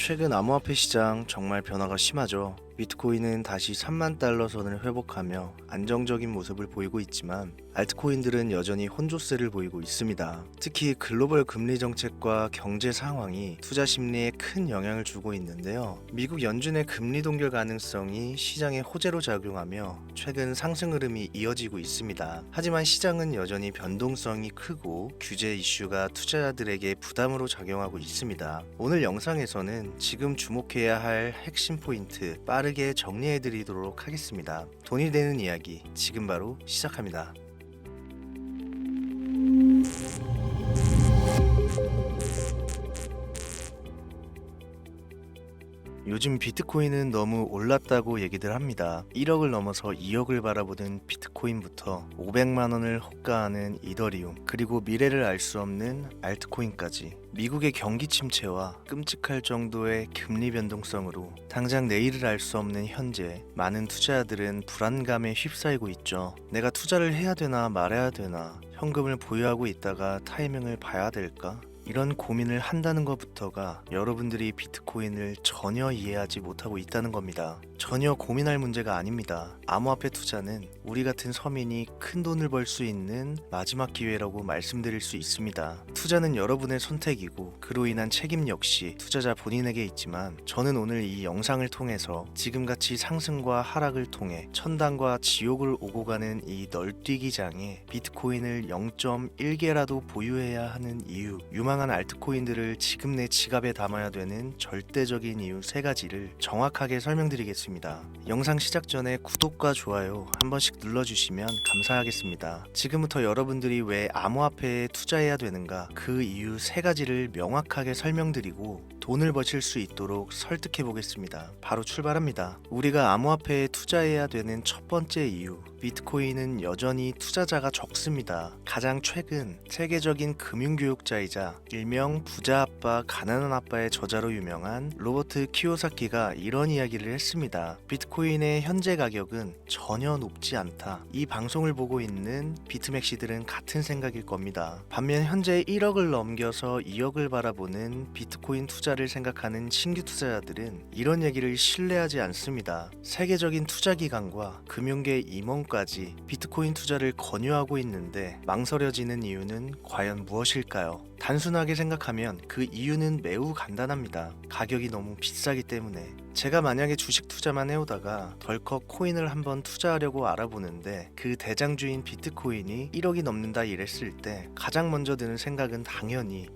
최근 암호화폐 시장 정말 변화가 심하죠. 비트코인은 다시 3만 달러 선을 회복하며 안정적인 모습을 보이고 있지만 알트코인들은 여전히 혼조세를 보이고 있습니다. 특히 글로벌 금리 정책과 경제 상황이 투자 심리에 큰 영향을 주고 있는데요. 미국 연준의 금리 동결 가능성이 시장에 호재로 작용하며 최근 상승 흐름이 이어지고 있습니다. 하지만 시장은 여전히 변동성이 크고 규제 이슈가 투자자들에게 부담으로 작용하고 있습니다. 오늘 영상에서는 지금 주목해야 할 핵심 포인트 빠르게 정리해 드리도록 하겠습니다. 돈이 되는 이야기 지금 바로 시작합니다. 요즘 비트코인은 너무 올랐다고 얘기들 합니다. 1억을 넘어서 2억을 바라보는 비트코인부터 500만 원을 호가하는 이더리움, 그리고 미래를 알 수 없는 알트코인까지 미국의 경기 침체와 끔찍할 정도의 금리 변동성으로 당장 내일을 알 수 없는 현재 많은 투자자들은 불안감에 휩싸이고 있죠. 내가 투자를 해야 되나 말아야 되나, 현금을 보유하고 있다가 타이밍을 봐야 될까? 이런 고민을 한다는 것부터가 여러분들이 비트코인을 전혀 이해하지 못하고 있다는 겁니다. 전혀 고민할 문제가 아닙니다. 암호화폐 투자는 우리 같은 서민이 큰 돈을 벌 수 있는 마지막 기회라고 말씀드릴 수 있습니다. 투자는 여러분의 선택이고 그로 인한 책임 역시 투자자 본인에게 있지만, 저는 오늘 이 영상을 통해서 지금같이 상승과 하락을 통해 천당과 지옥을 오고 가는 이 널뛰기장에 비트코인을 0.1개라도 보유해야 하는 이유, 유망한 알트코인들을 지금 내 지갑에 담아야 되는 절대적인 이유 3가지를 정확하게 설명드리겠습니다. 영상 시작 전에 구독과 좋아요 한 번씩 눌러주시면 감사하겠습니다. 지금부터 여러분들이 왜 암호화폐에 투자해야 되는가, 그 이유 3가지를 명확하게 설명드리고 돈을 버실 수 있도록 설득해 보겠습니다. 바로 출발합니다. 우리가 암호화폐에 투자해야 되는 첫 번째 이유, 비트코인은 여전히 투자자가 적습니다. 가장 최근 세계적인 금융교육자이자 일명 부자 아빠 가난한 아빠의 저자로 유명한 로버트 키요사키가 이런 이야기를 했습니다. 비트코인의 현재 가격은 전혀 높지 않다. 이 방송을 보고 있는 비트맥시들은 같은 생각일 겁니다. 반면 현재 1억을 넘겨서 2억을 바라보는 비트코인 투자를 생각하는 신규 투자자들은 이런 얘기를 신뢰하지 않습니다. 세계적인 투자기관과 금융계 임원까지 비트코인 투자를 권유하고 있는데 망설여지는 이유는 과연 무엇일까요? 단순하게 생각하면 그 이유는 매우 간단합니다. 가격이 너무 비싸기 때문에. 제가 만약에 주식 투자만 해오다가 덜컥 코인을 한번 투자하려고 알아보는데 그 대장주인 비트코인이 1억이 넘는다 이랬을 때 가장 먼저 드는 생각은 당연히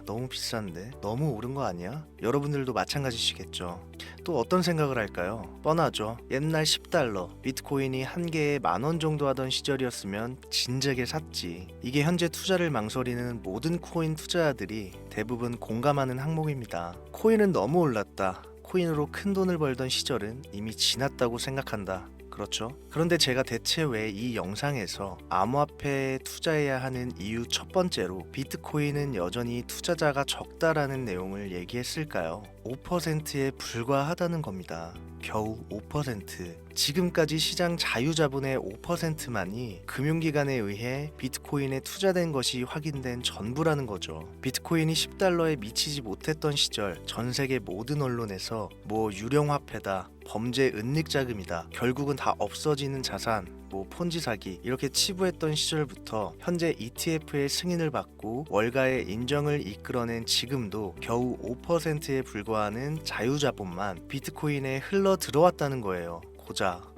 너무 비싼데? 너무 오른 거 아니야? 여러분들도 마찬가지시겠죠. 또 어떤 생각을 할까요? 뻔하죠. 옛날 10달러, 비트코인이 한 개에 10,000원 정도 하던 시절이었으면 진작에 샀지. 이게 현재 투자를 망설이는 모든 코인 투자자들이 대부분 공감하는 항목입니다. 코인은 너무 올랐다. 코인으로 큰 돈을 벌던 시절은 이미 지났다고 생각한다. 그렇죠? 그런데 제가 대체 왜 이 영상에서 암호화폐에 투자해야 하는 이유 첫 번째로 비트코인은 여전히 투자자가 적다라는 내용을 얘기했을까요? 5%에 불과하다는 겁니다. 겨우 5%. 지금까지 시장 자유자본의 5%만이 금융기관에 의해 비트코인에 투자된 것이 확인된 전부라는 거죠. 비트코인이 10달러에 미치지 못했던 시절 전 세계 모든 언론에서 유령화폐다, 범죄 은닉자금이다, 결국은 다 없어지는 자산, 폰지 사기 이렇게 치부했던 시절부터 현재 ETF의 승인을 받고 월가의 인정을 이끌어낸 지금도 겨우 5%에 불과하는 자유자본만 비트코인에 흘러 들어왔다는 거예요.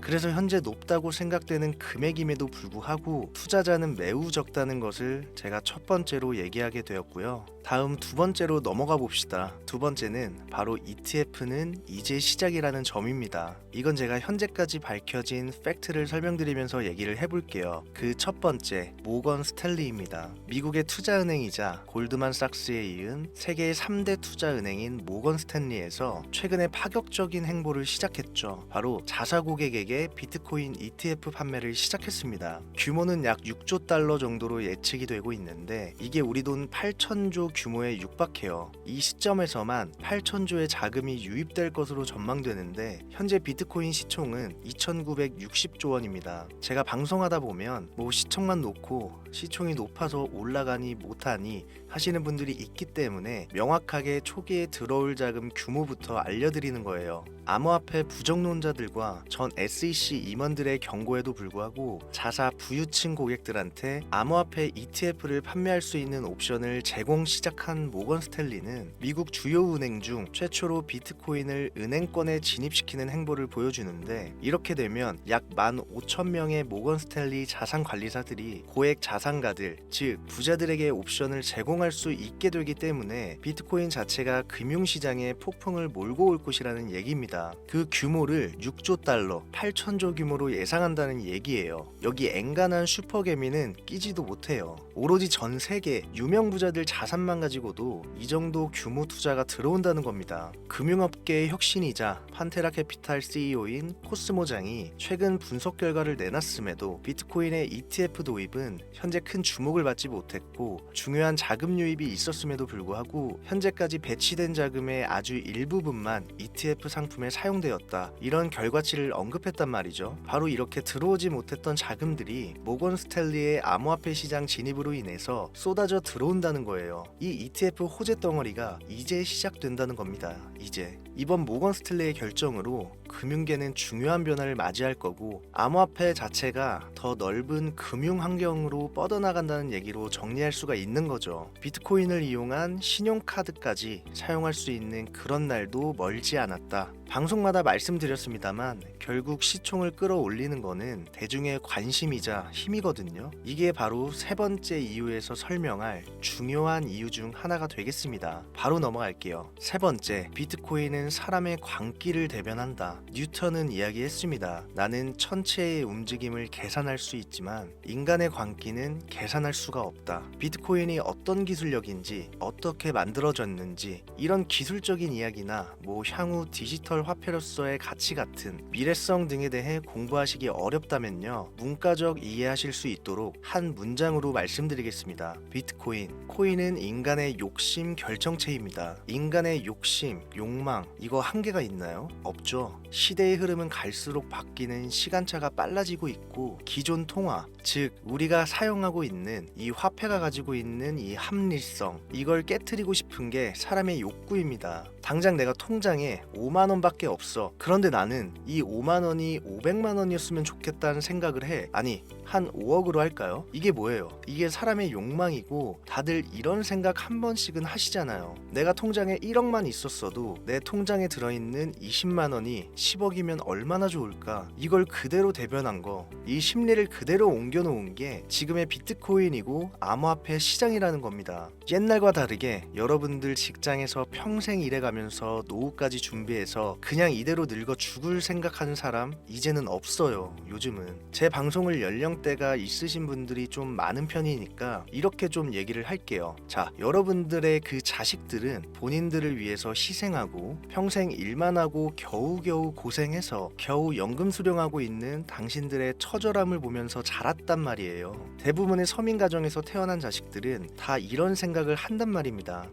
그래서 현재 높다고 생각되는 금액임에도 불구하고 투자자는 매우 적다는 것을 제가 첫 번째로 얘기하게 되었고요. 다음 두 번째로 넘어가 봅시다. 두 번째는 바로 ETF는 이제 시작이라는 점입니다. 이건 제가 현재까지 밝혀진 팩트를 설명드리면서 얘기를 해볼게요. 그 첫 번째, 모건 스탠리입니다. 미국의 투자은행이자 골드만삭스에 이은 세계의 3대 투자은행인 모건 스탠리에서 최근에 파격적인 행보를 시작했죠. 바로 자사 고객에게 빠르게 비트코인 ETF 판매를 시작했습니다. 규모는 약 6조 달러 정도로 예측이 되고 있는데 이게 우리 돈 8천조 규모에 육박해요. 이 시점에서만 8천조의 자금이 유입될 것으로 전망되는데 현재 비트코인 시총은 2,960조 원입니다. 제가 방송하다 보면 뭐 시총만 놓고 시총이 높아서 올라가니 못하니 하시는 분들이 있기 때문에 명확하게 초기에 들어올 자금 규모부터 알려드리는 거예요. 암호화폐 부정론자들과 전 SEC 임원들의 경고에도 불구하고 자사 부유층 고객들한테 암호화폐 ETF를 판매할 수 있는 옵션을 제공 시작한 모건 스탠리는 미국 주요 은행 중 최초로 비트코인을 은행권에 진입시키는 행보를 보여주는데, 이렇게 되면 약 15,000명의 모건 스탠리 자산관리사들이 고액 자산가들, 즉 부자들에게 옵션을 제공할 수 있게 되기 때문에 비트코인 자체가 금융시장에 폭풍을 몰고 올 것이라는 얘기입니다. 그 규모를 6조 달러, 8천조 규모로 예상한다는 얘기예요. 여기 앵간한 슈퍼개미는 끼지도 못해요. 오로지 전 세계 유명 부자들 자산만 가지고도 이 정도 규모 투자가 들어온다는 겁니다. 금융업계의 혁신이자 판테라 캐피탈 CEO인 코스모장이 최근 분석 결과를 내놨음에도 비트코인의 ETF 도입은 현재 큰 주목을 받지 못했고, 중요한 자금 유입이 있었음에도 불구하고 현재까지 배치된 자금의 아주 일부분만 ETF 상품에 사용되었다, 이런 결과치를 언급했단 말이죠. 바로 이렇게 들어오지 못했던 자금들이 모건 스탠리의 암호화폐 시장 진입으로 인해서 쏟아져 들어온다는 거예요. 이 ETF 호재 덩어리가 이제 시작된다는 겁니다. 이제 이번 모건 스탠리의 결정으로 금융계는 중요한 변화를 맞이할 거고, 암호화폐 자체가 더 넓은 금융 환경으로 뻗어나간다는 얘기로 정리할 수가 있는 거죠. 비트코인을 이용한 신용카드까지 사용할 수 있는 그런 날도 멀지 않았다. 방송마다 말씀드렸습니다만 결국 시총을 끌어올리는 거는 대중의 관심이자 힘이거든요. 이게 바로 세 번째 이유에서 설명할 중요한 이유 중 하나가 되겠습니다. 바로 넘어갈게요. 세 번째, 비트코인은 사람의 광기를 대변한다. 뉴턴은 이야기했습니다. 나는 천체의 움직임을 계산할 수 있지만 인간의 광기는 계산할 수가 없다. 비트코인이 어떤 기술력인지, 어떻게 만들어졌는지, 이런 기술적인 이야기나 향후 디지털 화폐로서의 가치 같은 미래성 등에 대해 공부하시기 어렵다면요, 문과적 이해하실 수 있도록 한 문장으로 말씀드리겠습니다. 비트코인, 코인은 인간의 욕심 결정체입니다. 인간의 욕심, 욕망, 이거 한계가 있나요? 없죠. 시대의 흐름은 갈수록 바뀌는 시간차가 빨라지고 있고, 기존 통화, 즉 우리가 사용하고 있는 이 화폐가 가지고 있는 이 합리성, 이걸 깨트리고 싶은 게 사람의 욕구입니다. 당장 내가 통장에 5만 원밖에 없어. 그런데 나는 이 5만 원이 500만 원이었으면 좋겠다는 생각을 해. 아니, 한 5억으로 할까요? 이게 뭐예요? 이게 사람의 욕망이고, 다들 이런 생각 한 번씩은 하시잖아요. 내가 통장에 1억만 있었어도 내 통장에 들어있는 20만 원이 10억이면 얼마나 좋을까? 이걸 그대로 대변한 거, 이 심리를 그대로 옮겨놓은 게 지금의 비트코인이고 암호화폐 시장이라는 겁니다. 옛날과 다르게 여러분들 직장에서 평생 일해가면서 노후까지 준비해서 그냥 이대로 늙어 죽을 생각하는 사람 이제는 없어요. 요즘은 제 방송을 연령대가 있으신 분들이 좀 많은 편이니까 이렇게 좀 얘기를 할게요. 자, 여러분들의 그 자식들은 본인들을 위해서 희생하고 평생 일만 하고 겨우겨우 고생해서 겨우 연금 수령하고 있는 당신들의 처절함을 보면서 자랐단 말이에요. 대부분의 서민 가정에서 태어난 자식들은 다 이런 생각을 한단 말입니다.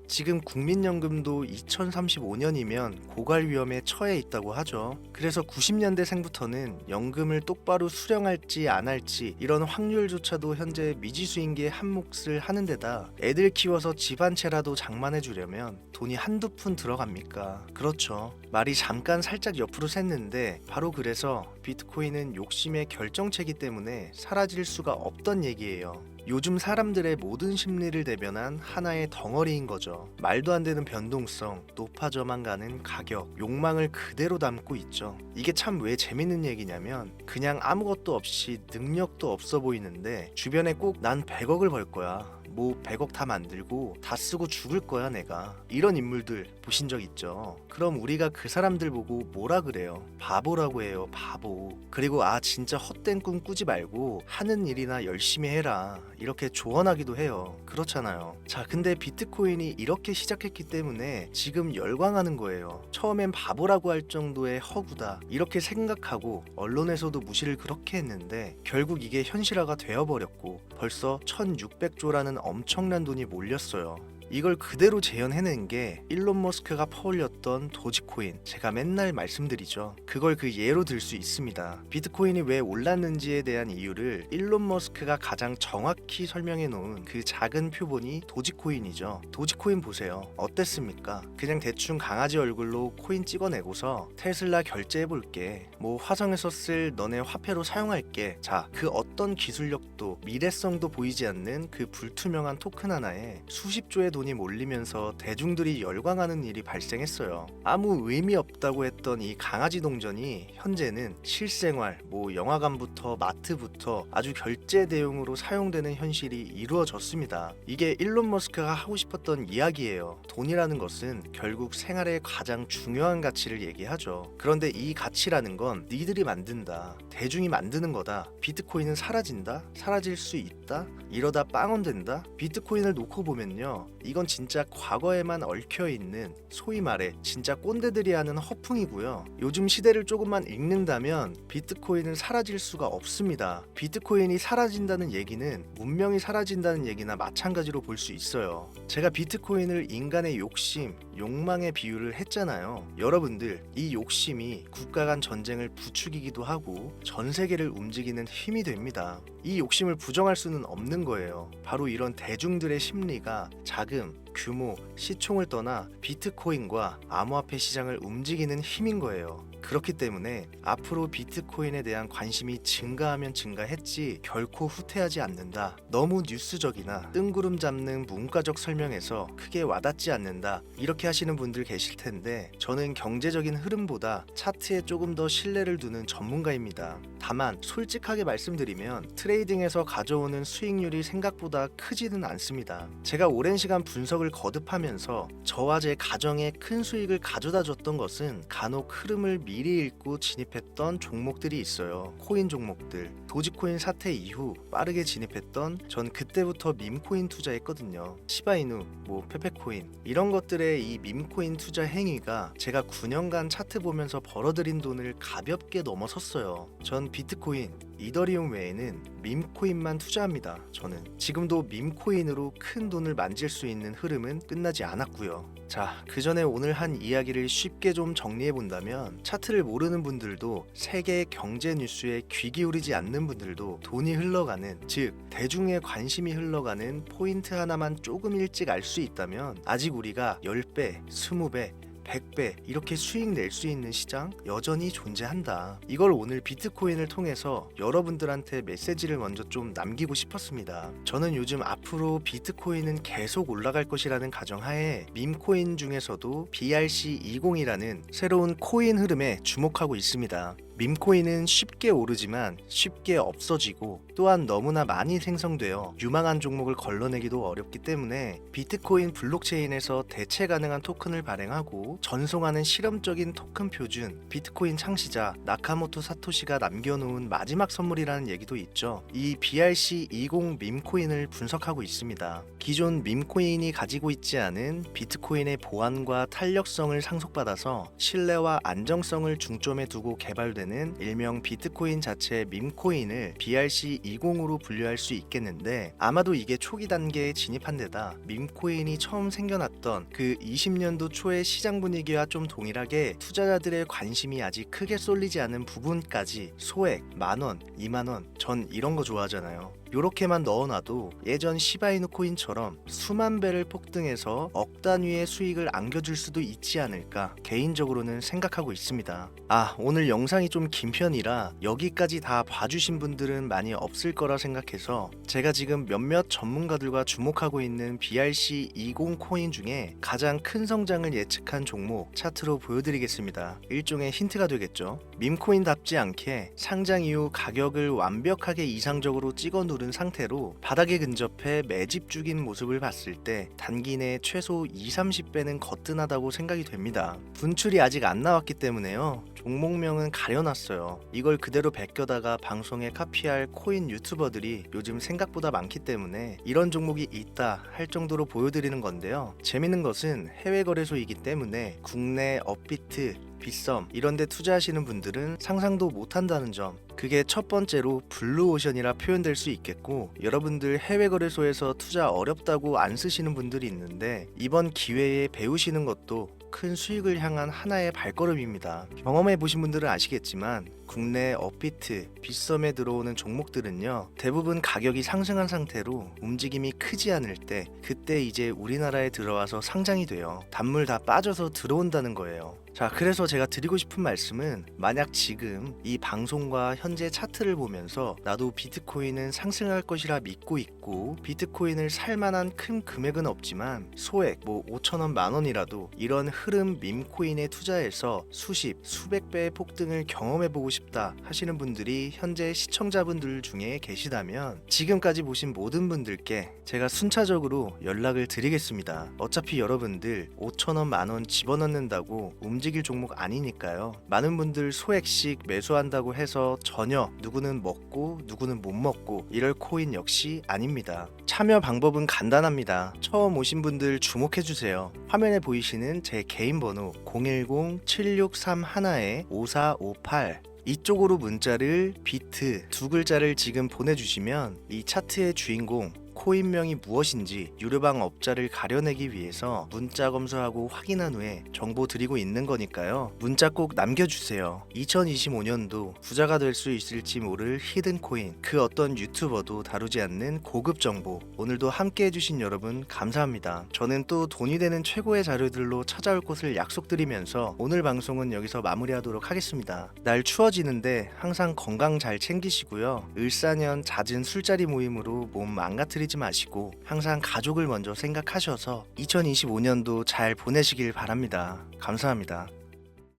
지금 국민연금도 2035년이면 고갈 위험에 처해 있다고 하죠. 그래서 90년대생부터는 연금을 똑바로 수령할지 안 할지 이런 확률조차도 현재 미지수인 게 한 몫을 하는 데다 애들 키워서 집 한 채라도 장만해 주려면 돈이 한두 푼 들어갑니까? 그렇죠. 말이 잠깐 살짝 옆으로 샜는데 바로 그래서 비트코인은 욕심의 결정체이기 때문에 사라질 수가 없던 얘기예요. 요즘 사람들의 모든 심리를 대변한 하나의 덩어리인 거죠. 말도 안 되는 변동성, 높아져만 가는 가격, 욕망을 그대로 담고 있죠. 이게 참 왜 재밌는 얘기냐면, 그냥 아무것도 없이 능력도 없어 보이는데 주변에 꼭 난 100억을 벌 거야, 뭐 100억 다 만들고 다 쓰고 죽을 거야 내가. 이런 인물들 보신 적 있죠? 그럼 우리가 그 사람들 보고 뭐라 그래요? 바보라고 해요, 바보. 그리고 진짜 헛된 꿈 꾸지 말고 하는 일이나 열심히 해라, 이렇게 조언하기도 해요. 그렇잖아요. 자, 근데 비트코인이 이렇게 시작했기 때문에 지금 열광하는 거예요. 처음엔 바보라고 할 정도의 허구다 이렇게 생각하고 언론에서도 무시를 그렇게 했는데 결국 이게 현실화가 되어버렸고 벌써 1600조라는 엄청난 돈이 몰렸어요. 이걸 그대로 재현해낸 게 일론 머스크가 퍼올렸던 도지코인, 제가 맨날 말씀드리죠. 그걸 그 예로 들 수 있습니다. 비트코인이 왜 올랐는지에 대한 이유를 일론 머스크가 가장 정확히 설명해 놓은 그 작은 표본이 도지코인이죠. 도지코인 보세요. 어땠습니까? 그냥 대충 강아지 얼굴로 코인 찍어내고서 테슬라 결제해볼게, 뭐 화성에서 쓸 너네 화폐로 사용할게. 자, 그 어떤 기술력도 미래성도 보이지 않는 그 불투명한 토큰 하나에 수십 조의 돈이 몰리면서 대중들이 열광하는 일이 발생했어요. 아무 의미 없다고 했던 이 강아지 동전이 현재는 실생활, 뭐 영화관부터 마트부터 아주 결제 대용으로 사용되는 현실이 이루어졌습니다. 이게 일론 머스크가 하고 싶었던 이야기예요. 돈이라는 것은 결국 생활의 가장 중요한 가치를 얘기하죠. 그런데 이 가치라는 건 니들이 만든다, 대중이 만드는 거다. 비트코인은 사라진다? 사라질 수 있다? 이러다 빵원된다? 비트코인을 놓고 보면요, 이건 진짜 과거에만 얽혀있는 소위 말해 진짜 꼰대들이 하는 허풍이고요. 요즘 시대를 조금만 읽는다면 비트코인은 사라질 수가 없습니다. 비트코인이 사라진다는 얘기는 문명이 사라진다는 얘기나 마찬가지로 볼 수 있어요. 제가 비트코인을 인간의 욕심, 욕망에 비유를 했잖아요. 여러분들, 이 욕심이 국가 간 전쟁을 부추기기도 하고 전 세계를 움직이는 힘이 됩니다. 이 욕심을 부정할 수는 없는 거예요. 바로 이런 대중들의 심리가 자금, 규모, 시총을 떠나 비트코인과 암호화폐 시장을 움직이는 힘인 거예요. 그렇기 때문에 앞으로 비트코인에 대한 관심이 증가하면 증가했지 결코 후퇴하지 않는다. 너무 뉴스적이나 뜬구름 잡는 문과적 설명에서 크게 와닿지 않는다, 이렇게 하시는 분들 계실 텐데 저는 경제적인 흐름보다 차트에 조금 더 신뢰를 두는 전문가입니다. 다만 솔직하게 말씀드리면 트레이딩에서 가져오는 수익률이 생각보다 크지는 않습니다. 제가 오랜 시간 분석을 거듭하면서 저와 제 가정에 큰 수익을 가져다 줬던 것은 간혹 흐름을 미리 읽고 진입했던 종목들이 있어요. 코인 종목들. 도지코인 사태 이후 빠르게 진입했던, 전 그때부터 밈코인 투자했거든요. 시바이누, 뭐 페페코인, 이런 것들의 이 밈코인 투자 행위가 제가 9년간 차트 보면서 벌어들인 돈을 가볍게 넘어섰어요. 전 비트코인, 이더리움 외에는 밈코인만 투자합니다. 저는 지금도 밈코인으로 큰 돈을 만질 수 있는 흐름은 끝나지 않았고요. 자, 그 전에 오늘 한 이야기를 쉽게 좀 정리해 본다면, 차트를 모르는 분들도 세계 경제 뉴스에 귀 기울이지 않는 분들도 돈이 흘러가는, 즉 대중의 관심이 흘러가는 포인트 하나만 조금 일찍 알 수 있다면 아직 우리가 10배, 20배, 100배 이렇게 수익 낼 수 있는 시장 여전히 존재한다. 이걸 오늘 비트코인을 통해서 여러분들한테 메시지를 먼저 좀 남기고 싶었습니다. 저는 요즘 앞으로 비트코인은 계속 올라갈 것이라는 가정하에 밈코인 중에서도 BRC20이라는 새로운 코인 흐름에 주목하고 있습니다. 밈코인은 쉽게 오르지만 쉽게 없어지고 또한 너무나 많이 생성되어 유망한 종목을 걸러내기도 어렵기 때문에 비트코인 블록체인에서 대체 가능한 토큰을 발행하고 전송하는 실험적인 토큰 표준, 비트코인 창시자 나카모토 사토시가 남겨놓은 마지막 선물이라는 얘기도 있죠. 이 BRC20 밈코인을 분석하고 있습니다. 기존 밈코인이 가지고 있지 않은 비트코인의 보안과 탄력성을 상속받아서 신뢰와 안정성을 중점에 두고 개발된 일명 비트코인 자체의 밈코인을 BRC20으로 분류할 수 있겠는데, 아마도 이게 초기 단계에 진입한 데다 밈코인이 처음 생겨났던 그 20년도 초의 시장 분위기와 좀 동일하게 투자자들의 관심이 아직 크게 쏠리지 않은 부분까지 소액, 만원, 2만원, 전 이런 거 좋아하잖아요. 요렇게만 넣어놔도 예전 시바이누 코인처럼 수만 배를 폭등해서 억 단위의 수익을 안겨줄 수도 있지 않을까 개인적으로는 생각하고 있습니다. 오늘 영상이 좀 긴 편이라 여기까지 다 봐주신 분들은 많이 없을 거라 생각해서 제가 지금 몇몇 전문가들과 주목하고 있는 BRC20 코인 중에 가장 큰 성장을 예측한 종목 차트로 보여드리겠습니다. 일종의 힌트가 되겠죠. 밈코인답지 않게 상장 이후 가격을 완벽하게 이상적으로 찍어 누른 오른 상태로 바닥에 근접해 매집 중인 모습을 봤을 때 단기 내 최소 2-30배는 거뜬하다고 생각이 됩니다. 분출이 아직 안 나왔기 때문에요. 종목명은 가려놨어요. 이걸 그대로 베껴다가 방송에 카피할 코인 유튜버들이 요즘 생각보다 많기 때문에 이런 종목이 있다 할 정도로 보여드리는 건데요. 재밌는 것은 해외 거래소이기 때문에 국내 업비트, 빗썸 이런 데 투자하시는 분들은 상상도 못한다는 점, 그게 첫 번째로 블루오션이라 표현될 수 있겠고, 여러분들 해외 거래소에서 투자 어렵다고 안 쓰시는 분들이 있는데 이번 기회에 배우시는 것도 큰 수익을 향한 하나의 발걸음입니다. 경험해 보신 분들은 아시겠지만 국내 업비트, 빗썸에 들어오는 종목들은요, 대부분 가격이 상승한 상태로 움직임이 크지 않을 때, 그때 이제 우리나라에 들어와서 상장이 돼요. 단물 다 빠져서 들어온다는 거예요. 자, 그래서 제가 드리고 싶은 말씀은, 만약 지금 이 방송과 현재 차트를 보면서 나도 비트코인은 상승할 것이라 믿고 있고 비트코인을 살 만한 큰 금액은 없지만 소액 5천원 만원이라도 이런 흐름 밈코인에 투자해서 수십, 수백 배의 폭등을 경험해보고 싶다 하시는 분들이 현재 시청자분들 중에 계시다면 지금까지 보신 모든 분들께 제가 순차적으로 연락을 드리겠습니다. 어차피 여러분들 5천원 만원 집어넣는다고 움직일 종목 아니니까요. 많은 분들 소액씩 매수한다고 해서 전혀 누구는 먹고 누구는 못 먹고 이럴 코인 역시 아닙니다. 참여 방법은 간단합니다. 처음 오신 분들 주목해주세요. 화면에 보이시는 제 개인 번호 010-7631-5458 이쪽으로 문자를 비트 두 글자를 지금 보내주시면 이 차트의 주인공 코인명이 무엇인지 유료방 업자를 가려내기 위해서 문자 검수하고 확인한 후에 정보 드리고 있는 거니까요. 문자 꼭 남겨주세요. 2025년도 부자가 될 수 있을지 모를 히든코인, 그 어떤 유튜버도 다루지 않는 고급 정보, 오늘도 함께 해주신 여러분 감사합니다. 저는 또 돈이 되는 최고의 자료들로 찾아올 것을 약속드리면서 오늘 방송은 여기서 마무리하도록 하겠습니다. 날 추워지는데 항상 건강 잘 챙기시고요. 을사년 잦은 술자리 모임으로 몸 망가뜨리지 마시고 항상 가족을 먼저 생각하셔서 2025년도 잘 보내시길 바랍니다. 감사합니다.